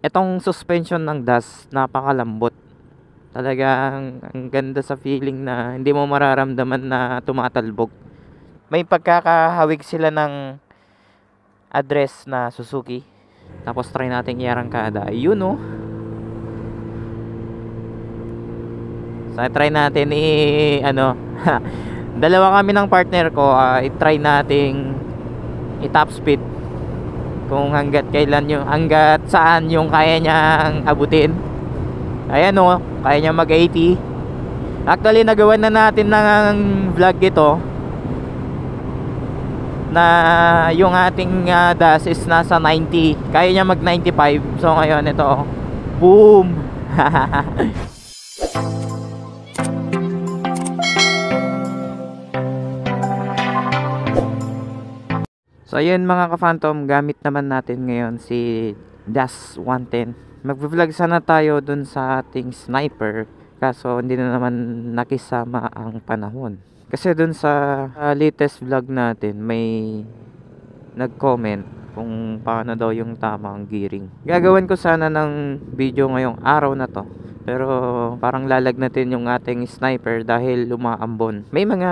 Itong suspension ng DAS, napakalambot. Talagang ang ganda sa feeling na hindi mo mararamdaman na tumatalbog. May pagkakahawig sila ng address na Suzuki. Tapos try natin i-arangkada. Yun oh. So try natin dalawa kami ng partner ko, i-try nating i-top speed kung hanggat saan yung kaya niyang abutin. Ayan oh, kaya niya mag 80. Actually nagawa na natin ng vlog ito na yung ating DAS is nasa 90, kaya niya mag 95. So ngayon ito oh, boom. So ayun mga ka-phantom, gamit naman natin ngayon si DAS 110. Magvo-vlog sana tayo dun sa ating sniper, kaso hindi na naman nakisama ang panahon. Kasi dun sa latest vlog natin may nag-comment kung paano daw yung tamang gearing. Gagawin ko sana ng video ngayong araw na to, pero parang lalagnatin yung ating sniper dahil lumaambon. May mga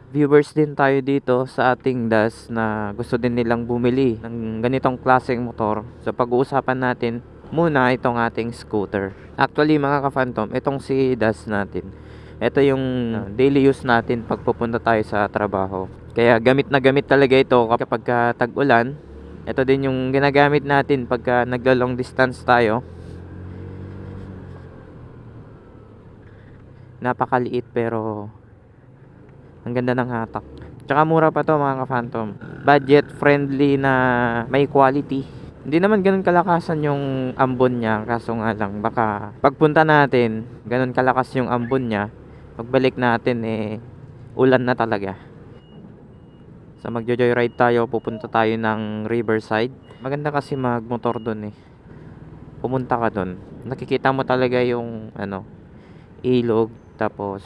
viewers din tayo dito sa ating DAS na gusto din nilang bumili ng ganitong klaseng motor. So pag-uusapan natin muna itong ating scooter. Actually mga ka-phantom, itong si DAS natin, ito yung daily use natin pag pupunta tayo sa trabaho. Kaya gamit na gamit talaga ito kapag tag-ulan. Ito din yung ginagamit natin pagka naglo-long distance tayo. Napakaliit pero ang ganda ng hatak. Tsaka mura pa to mga ka-phantom. Budget friendly na may quality. Hindi naman ganun kalakasan yung ambon niya, kaso nga lang baka pagpunta natin ganun kalakas yung ambon niya, pagbalik natin ulan na talaga. So magjo-joyride tayo, pupunta tayo ng Riverside. Maganda kasi magmotor doon Pumunta ka doon, nakikita mo talaga yung ilog, tapos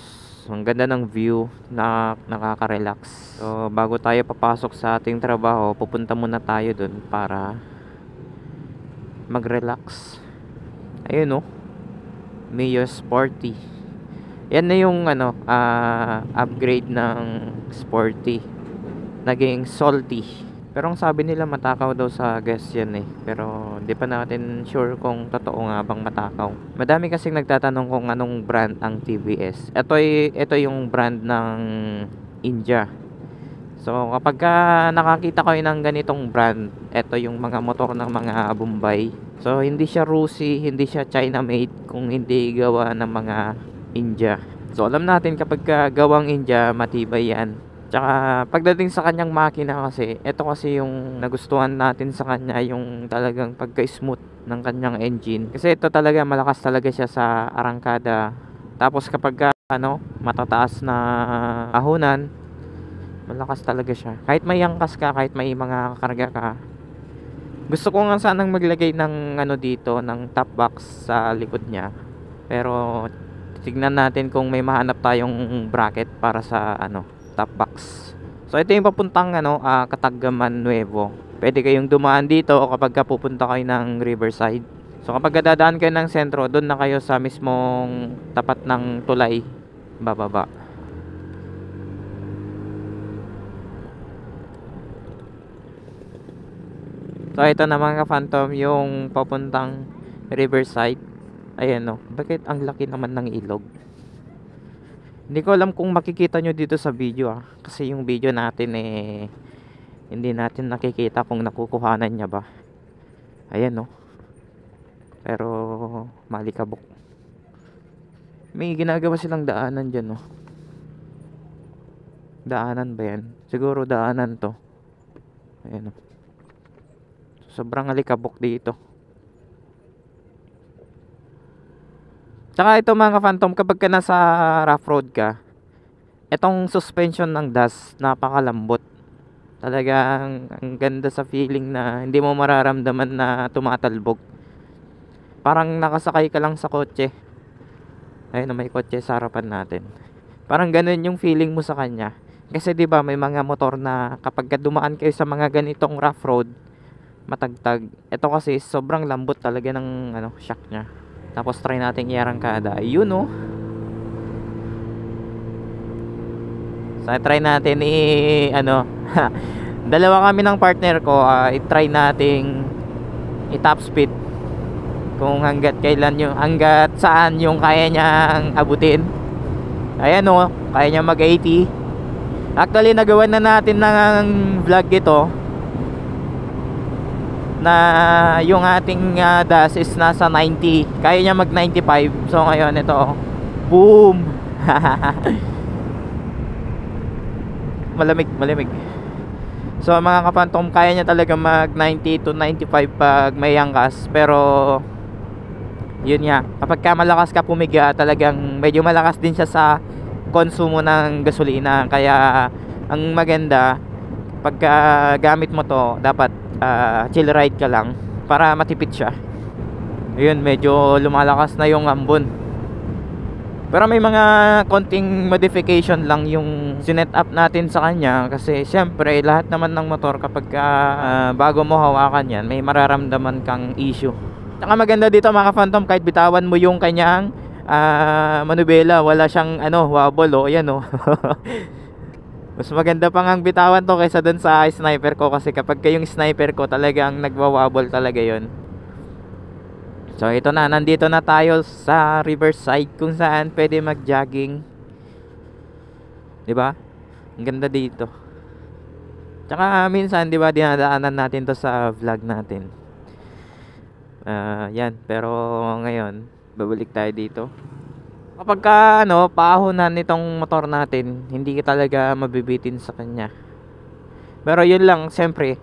ang ganda ng view na nakaka-relax. So bago tayo papasok sa ating trabaho, pupunta muna tayo doon para mag-relax. Ayun Mio Sporty. Yan na yung upgrade ng Sporty. Naging Salty. Pero ang sabi nila matakaw daw sa gas yan pero hindi pa natin sure kung totoo nga bang matakaw. Madami kasing nagtatanong kung anong brand ang TVS. Ito yung brand ng India. So kapag nakakita kayo ng ganitong brand, ito yung mga motor ng mga Bombay. So hindi siya Rusi, hindi siya China made kung hindi gawa ng mga India. So alam natin kapag gawang India, matibay yan. Tsaka pagdating sa kanyang makina kasi, ito kasi yung nagustuhan natin sa kanya, yung talagang pagka-smooth ng kanyang engine. Kasi ito talaga, malakas talaga siya sa arangkada. Tapos kapag matataas na ahunan, malakas talaga siya. Kahit may angkas ka, kahit may mga karga ka. Gusto ko nga sanang maglagay ng dito, ng top box sa likod niya. Pero tignan natin kung may mahanap tayong bracket para sa top box. So ito yung papuntang Katagaman Nuevo. Pwede kayong dumaan dito o kapag pupunta kayo ng Riverside. So kapag dadaan kayo ng sentro, doon na kayo sa mismong tapat ng tulay, bababa. So ito na mga ka-phantom, yung papuntang Riverside. Ayan bakit ang laki naman ng ilog? Hindi ko alam kung makikita nyo dito sa video kasi yung video natin hindi natin nakikita kung nakukuhanan niya ba. Ayan pero malikabok. May ginagawa silang daanan dyan Daanan ba yan? Siguro daanan to. Ayan sobrang alikabok dito. Tsaka ito mga ka-phantom, kapag ka nasa rough road ka, itong suspension ng DAS, napakalambot. Talagang ang ganda sa feeling na hindi mo mararamdaman na tumatalbog. Parang nakasakay ka lang sa kotse. Ayun may kotse sa harapan natin. Parang ganun yung feeling mo sa kanya. Kasi 'di ba may mga motor na kapag dumaan kayo sa mga ganitong rough road, matagtag. Ito kasi sobrang lambot talaga ng ano, shock niya. Tapos try natin i-arangkada. Ayun oh. So try natin ano dalawa kami ng partner ko, i-try nating i-top speed kung hanggat saan yung kaya niyang abutin. Ayan oh, kaya niya mag 80. Actually nagawa na natin ng vlog ito na yung ating dash is nasa 90, kaya niya mag 95. So ngayon ito oh, boom. malamig. So mga ka-Phantom, kaya niya talaga mag 90 to 95 pag may angkas. Pero yun nga, kapag ka malakas ka pumiga, talagang medyo malakas din siya sa konsumo ng gasolina. Kaya ang maganda, pagka gamit mo to, dapat chill ride ka lang para matipid siya. Ayun, medyo lumalakas na yung ambon. Pero may mga konting modification lang yung sinet up natin sa kanya. Kasi syempre lahat naman ng motor kapag bago mo hawakan yan, may mararamdaman kang issue. Saka maganda dito mga ka-Phantom, kahit bitawan mo yung kanyang manubela, wala siyang wobble oh. Ayan oh. Mas maganda pang ang bitawan to kaysa dun sa sniper ko. Kasi kapag yung sniper ko talagang nagwa-wobble talaga yon. So ito na, nandito na tayo sa Riverside kung saan pwede mag-jogging. 'Di ba? Ang ganda dito. Tsaka minsan 'di ba dinadaanan natin to sa vlog natin. Yan, pero ngayon babalik tayo dito. Kapag paahonan nitong motor natin, hindi ka talaga mabibitin sa kanya. Pero yun lang, siyempre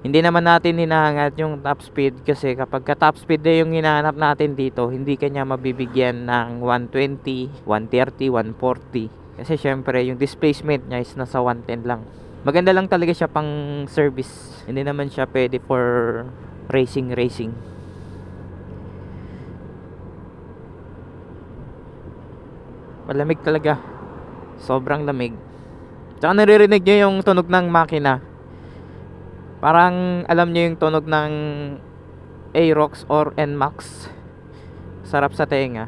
hindi naman natin hinahangat yung top speed. Kasi kapag ka top speed na yung hinahanap natin dito, hindi kanya mabibigyan ng 120, 130, 140. Kasi syempre yung displacement niya is nasa 110 lang. Maganda lang talaga siya pang service. Hindi naman siya pwede for racing. Malamig talaga. Sobrang lamig. Tsaka naririnig nyo yung tunog ng makina. Parang alam nyo yung tunog ng Aerox or NMAX. Sarap sa tenga.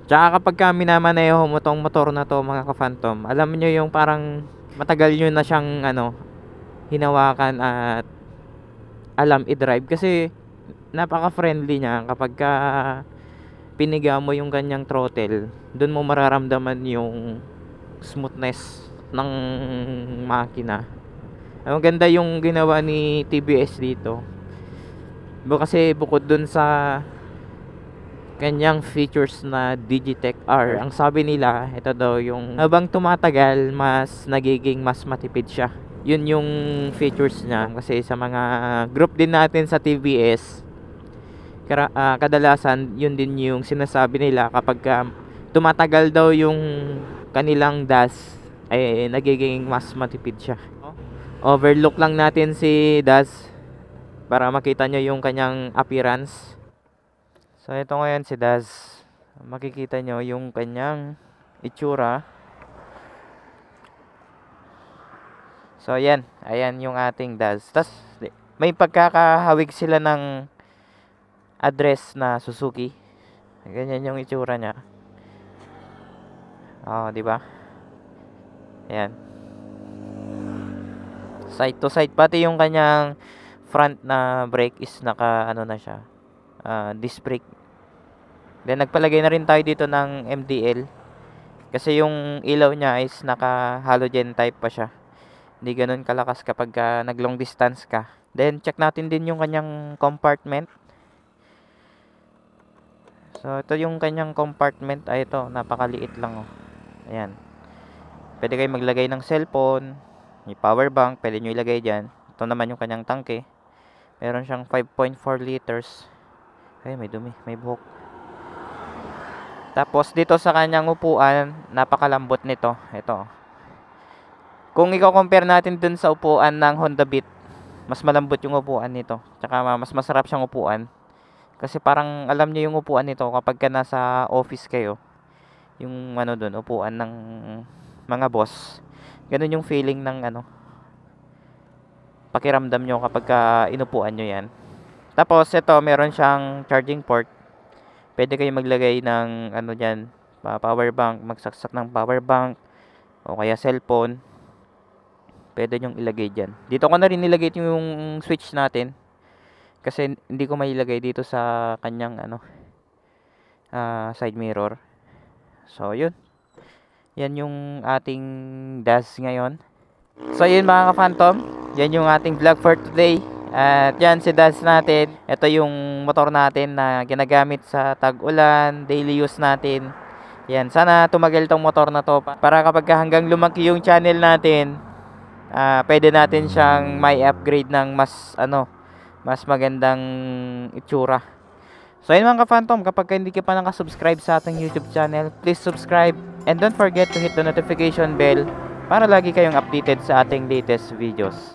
Tsaka kapag minamaneho mo tong motor na to mga ka-Phantom, alam nyo yung parang matagal nyo na siyang hinawakan at alam i-drive. Kasi napaka-friendly niya. Kapag piniga mo yung kanyang throttle, dun mo mararamdaman yung smoothness ng makina. Ang ganda yung ginawa ni TBS dito. Kasi bukod dun sa kanyang features na Digitech R, ang sabi nila, ito daw yung habang tumatagal, mas mas matipid siya. Yun yung features niya. Kasi sa mga group din natin sa TBS, kadalasan yun din yung sinasabi nila, kapag tumatagal daw yung kanilang dash, ay nagiging mas matipid siya. Overlook lang natin si dash para makita nyo yung kanyang appearance. So ito ngayon si dash, makikita nyo yung kanyang itsura. So ayan yung ating dash. Tas may pagkakahawig sila ng address na Suzuki. Ganyan yung itsura niya. Di ba? Ayan. Side to side, pati yung kanyang front na brake is naka na siya. Disc brake. Then nagpalagay na rin tayo dito ng MDL. Kasi yung ilaw niya is naka halogen type pa siya. Hindi ganoon kalakas kapag nag long distance ka. Then check natin din yung kanyang compartment. So ito yung kanyang compartment. Ito, napakaliit lang oh. Ayan. Pwede kayo maglagay ng cellphone, may power bank, pwede nyo ilagay dyan. Ito naman yung kanyang tangke. Meron siyang 5.4 liters. Ay, may dumi, may buhok. Tapos dito sa kanyang upuan, napakalambot nito. Ito. Kung i-compare natin dun sa upuan ng Honda Beat, mas malambot yung upuan nito. Tsaka mas masarap siyang upuan. Kasi parang alam niyo yung upuan nito kapag ka nasa office kayo, yung ano dun, upuan ng mga boss. Ganun yung feeling ng ano, pakiramdam nyo kapag ka inupuan nyo yan. Tapos ito, meron siyang charging port. Pwede kayo maglagay ng ano dyan, power bank, magsaksak ng power bank o kaya cellphone. Pwede nyong ilagay dyan. Dito ko na rin nilagay yung switch natin kasi hindi ko mailagay dito sa kanyang ano, side mirror. So yun, yan yung ating DAS ngayon. So yun mga ka-phantom, yan yung ating vlog for today. At yan si DAS natin. Ito yung motor natin na ginagamit sa tag-ulan, daily use natin. Yan, sana tumagal tong motor na to para kapag hanggang lumaki yung channel natin, pwede natin siyang may upgrade ng mas ano, mas magandang itsura. So yun mga ka-phantom, kapag hindi ka pa nakasubscribe sa ating YouTube channel, please subscribe and don't forget to hit the notification bell para lagi kayong updated sa ating latest videos.